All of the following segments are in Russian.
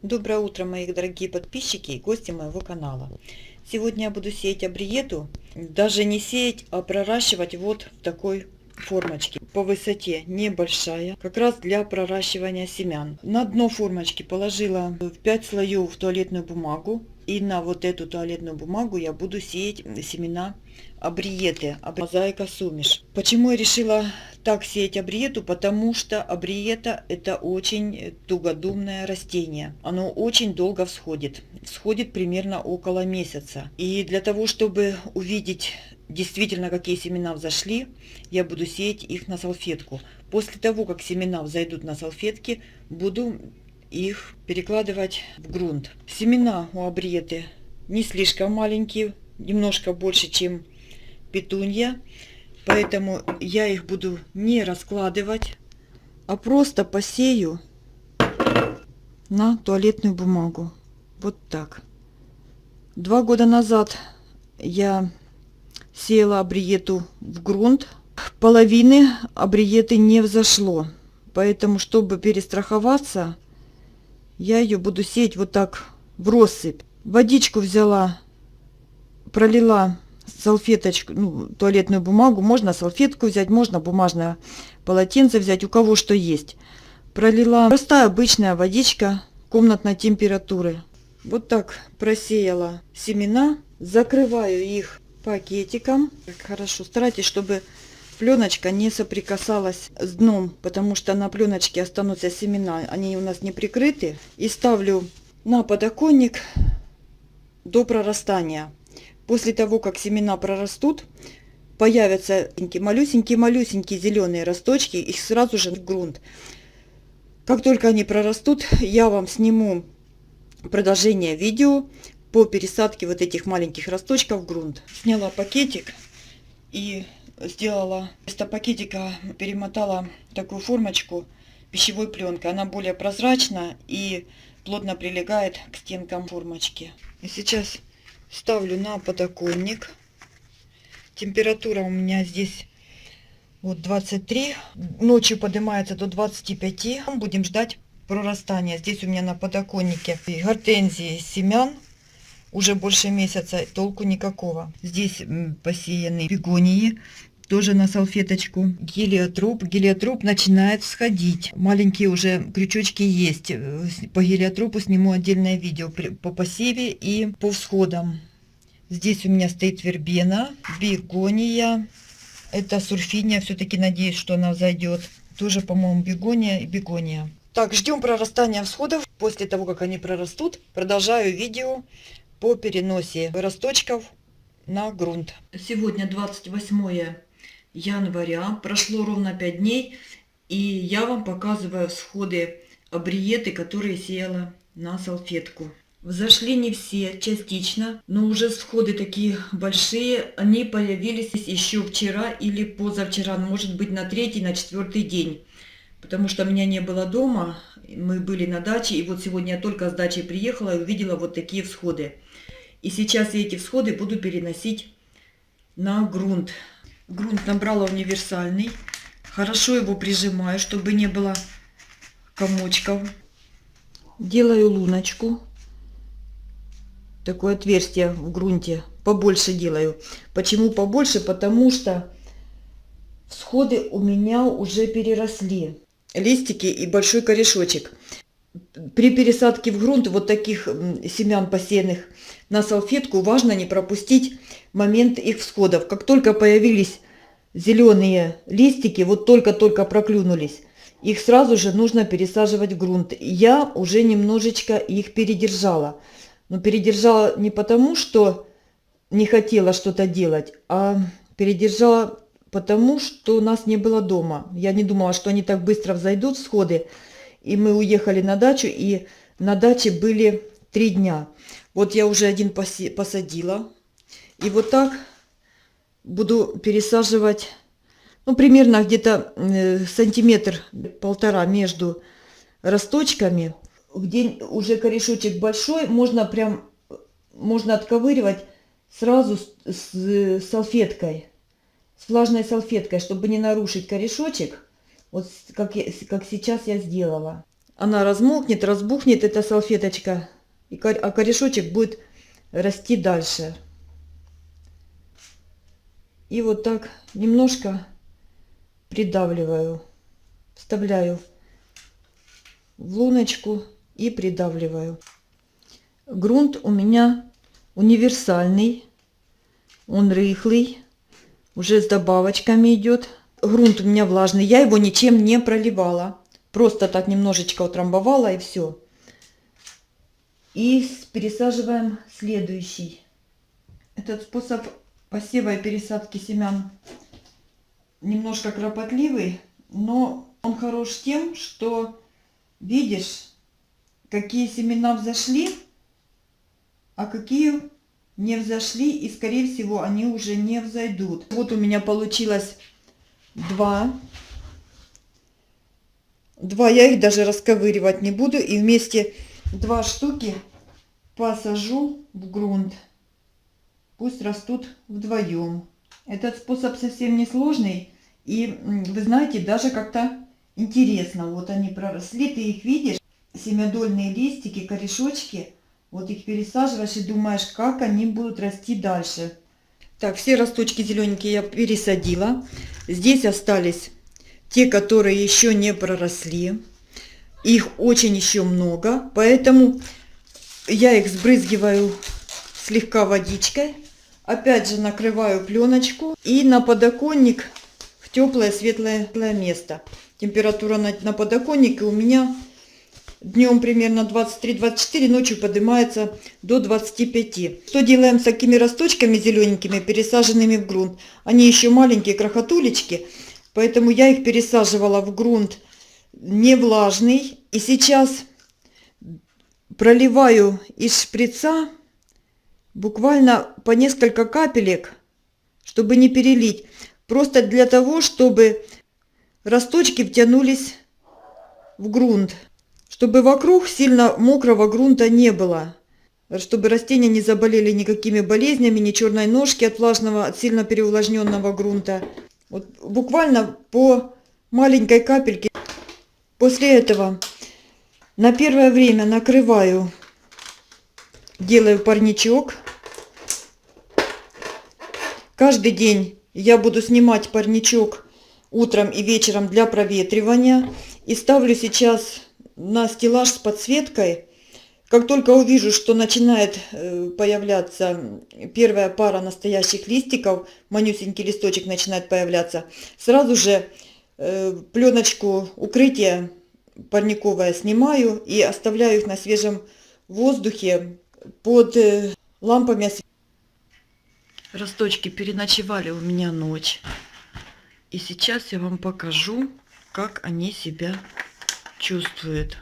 Доброе утро, мои дорогие подписчики и гости моего канала. Сегодня я буду сеять абриету, даже не сеять, а проращивать вот в такой формочке. По высоте небольшая, как раз для проращивания семян. На дно формочки положила в 5 слоев туалетную бумагу. И на вот эту туалетную бумагу я буду сеять семена абриеты, мозаика сумиш. Почему я решила так сеять абриету? Потому что абриета это очень тугодумное растение. Оно очень долго всходит. Всходит примерно около месяца. И для того, чтобы увидеть действительно, какие семена взошли, я буду сеять их на салфетку. После того, как семена взойдут на салфетке, буду их перекладывать в грунт. Семена у абриеты не слишком маленькие, немножко больше, чем петунья, поэтому я их буду не раскладывать, а просто посею на туалетную бумагу. Вот так. 2 года назад я сеяла абриету в грунт. Половины абриеты не взошло, поэтому, чтобы перестраховаться, я ее буду сеять вот так в россыпь. Водичку взяла, пролила салфеточку, туалетную бумагу. Можно салфетку взять, можно бумажное полотенце взять, у кого что есть. Пролила простая обычная водичка комнатной температуры. Вот так просеяла семена. Закрываю их пакетиком. Так, хорошо. Старайтесь, чтобы пленочка не соприкасалась с дном, потому что на пленочке останутся семена, они у нас не прикрыты. И ставлю на подоконник до прорастания. После того, как семена прорастут, появятся малюсенькие зеленые росточки, их сразу же в грунт. Как только они прорастут, я вам сниму продолжение видео по пересадке вот этих маленьких росточков в грунт. Сняла пакетик и сделала вместо пакетика, перемотала такую формочку пищевой пленкой. Она более прозрачна и плотно прилегает к стенкам формочки. И сейчас ставлю на подоконник. Температура у меня здесь вот 23. Ночью поднимается до 25. Будем ждать прорастания. Здесь у меня на подоконнике гортензии семян. Уже больше месяца, толку никакого. Здесь посеяны бегонии, тоже на салфеточку. Гелиотроп. Гелиотроп начинает всходить. Маленькие уже крючочки есть. По гелиотропу сниму отдельное видео по посеве и по всходам. Здесь у меня стоит вербена, бегония. Это сурфиния, все-таки надеюсь, что она взойдет. Тоже, по-моему, бегония и бегония. Так, ждем прорастания всходов. После того, как они прорастут, продолжаю видео по переносе росточков на грунт. Сегодня 28 января, прошло ровно 5 дней, и я вам показываю всходы абриеты, которые сеяла на салфетку. Взошли не все, частично, но уже всходы такие большие, они появились еще вчера или позавчера, может быть на 3-й, на 4-й день. Потому что меня не было дома, мы были на даче, и вот сегодня я только с дачи приехала и увидела вот такие всходы. И сейчас я эти всходы буду переносить на грунт. Грунт набрала универсальный. Хорошо его прижимаю, чтобы не было комочков. Делаю луночку. Такое отверстие в грунте. Побольше делаю. Почему побольше? Потому что всходы у меня уже переросли. Листики и большой корешочек. При пересадке в грунт вот таких семян, посеянных на салфетку, важно не пропустить момент их всходов. Как только появились зеленые листики, вот только-только проклюнулись, их сразу же нужно пересаживать в грунт. Я уже немножечко их передержала. Но передержала не потому, что не хотела что-то делать, а передержала потому, что у нас не было дома. Я не думала, что они так быстро взойдут, всходы. И мы уехали на дачу, и на даче были 3 дня. Вот я уже один посадила. И вот так буду пересаживать, примерно где-то сантиметр-полтора между росточками. Где уже корешочек большой, можно отковыривать сразу с салфеткой, с влажной салфеткой, чтобы не нарушить корешочек. Вот как сейчас я сделала. она размокнет, разбухнет эта салфеточка, а корешочек будет расти дальше. И вот так немножко придавливаю, вставляю в луночку и придавливаю. Грунт у меня универсальный, он рыхлый, уже с добавочками идет. Грунт у меня влажный, я его ничем не проливала, просто так немножечко утрамбовала и все. И пересаживаем следующий. Этот способ посева и пересадки семян немножко кропотливый, но он хорош тем, что видишь, какие семена взошли, а какие не взошли, и скорее всего они уже не взойдут. Вот у меня получилось два, я их даже расковыривать не буду, и вместе 2 штуки посажу в грунт. Пусть растут вдвоем. Этот способ совсем не сложный, и вы знаете, даже как-то интересно. Вот они проросли, ты их видишь, семядольные листики, корешочки. Вот их пересаживаешь и думаешь, как они будут расти дальше. Так, все росточки зелененькие я пересадила. Здесь остались те, которые еще не проросли. Их очень еще много, поэтому я их сбрызгиваю слегка водичкой. Опять же накрываю пленочку и на подоконник в теплое светлое место. Температура на подоконнике у меня днем примерно 23-24, ночью поднимается до 25. Что делаем с такими росточками зелененькими, пересаженными в грунт? Они еще маленькие крохотулечки, поэтому я их пересаживала в грунт не влажный. И сейчас проливаю из шприца буквально по несколько капелек, чтобы не перелить. Просто для того, чтобы росточки втянулись в грунт. Чтобы вокруг сильно мокрого грунта не было. Чтобы растения не заболели никакими болезнями, ни черной ножки от влажного, от сильно переувлажненного грунта. Вот буквально по маленькой капельке. После этого на первое время накрываю, делаю парничок. Каждый день я буду снимать парничок утром и вечером для проветривания. И ставлю сейчас на стеллаж с подсветкой. Как только увижу, что начинает появляться первая пара настоящих листиков, манюсенький листочек начинает появляться, сразу же пленочку укрытия парниковое снимаю и оставляю их на свежем воздухе под лампами. Росточки переночевали у меня ночь. И сейчас я вам покажу, как они себя чувствуют.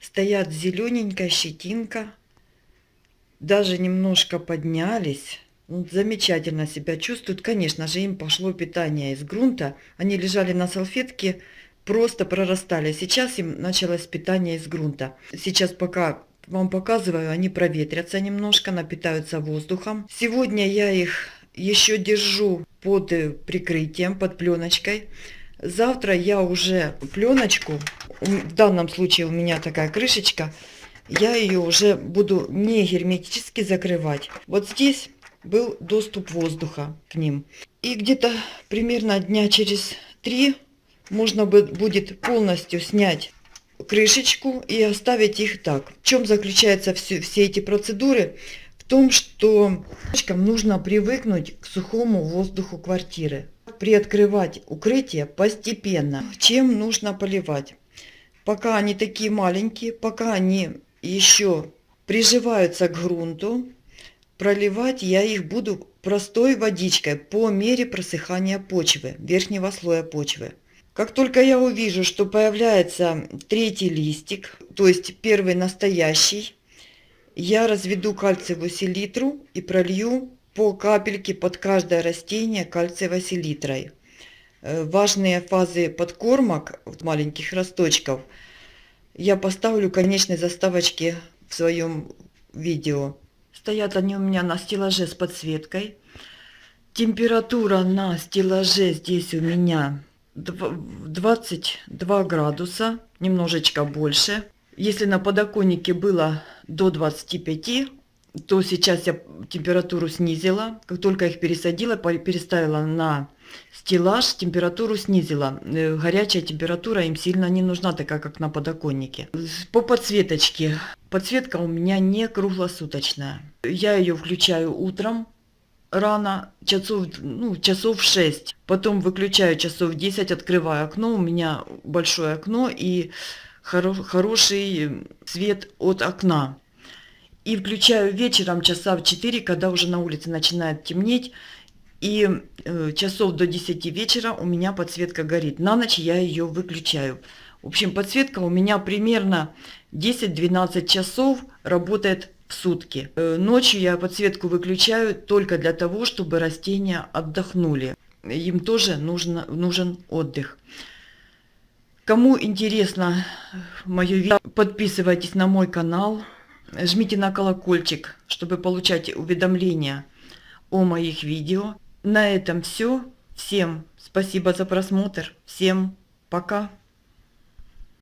Стоят зелененькая щетинка, даже немножко поднялись. Замечательно себя чувствуют. Конечно же, им пошло питание из грунта. Они лежали на салфетке, просто прорастали. Сейчас им началось питание из грунта. Сейчас пока вам показываю, они проветрятся немножко, напитаются воздухом. Сегодня я их еще держу под прикрытием, под пленочкой. Завтра я уже пленочку, в данном случае у меня такая крышечка, я ее уже буду не герметически закрывать. Вот здесь был доступ воздуха к ним. И где-то примерно дня через 3 можно будет полностью снять крышечку и оставить их так. В чем заключаются все эти процедуры? В том, что девочкам нужно привыкнуть к сухому воздуху квартиры. Приоткрывать укрытие постепенно. Чем нужно поливать? Пока они такие маленькие, пока они еще приживаются к грунту, проливать я их буду простой водичкой по мере просыхания почвы, верхнего слоя почвы. Как только я увижу, что появляется третий листик, то есть первый настоящий, я разведу кальциевую селитру и пролью по капельке под каждое растение кальциевой селитрой. Важные фазы подкормок маленьких росточков я поставлю конечной заставочке в своем видео. Стоят они у меня на стеллаже с подсветкой. Температура на стеллаже здесь у меня 22 градуса, немножечко больше. Если на подоконнике было до 25, то сейчас я температуру снизила. Как только их пересадила, переставила на стеллаж, температуру снизила. Горячая температура им сильно не нужна, такая как на подоконнике. По подсветочке. Подсветка у меня не круглосуточная. Я ее включаю утром рано, часов 6. Потом выключаю часов 10, открываю окно. У меня большое окно и хороший свет от окна. И включаю вечером часа в 4, когда уже на улице начинает темнеть. И часов до 10 вечера у меня подсветка горит. На ночь я ее выключаю. В общем, подсветка у меня примерно 10-12 часов работает в сутки. Ночью я подсветку выключаю только для того, чтобы растения отдохнули. Им тоже нужен отдых. Кому интересно мое видео, подписывайтесь на мой канал. Жмите на колокольчик, чтобы получать уведомления о моих видео. На этом все. Всем спасибо за просмотр. Всем пока.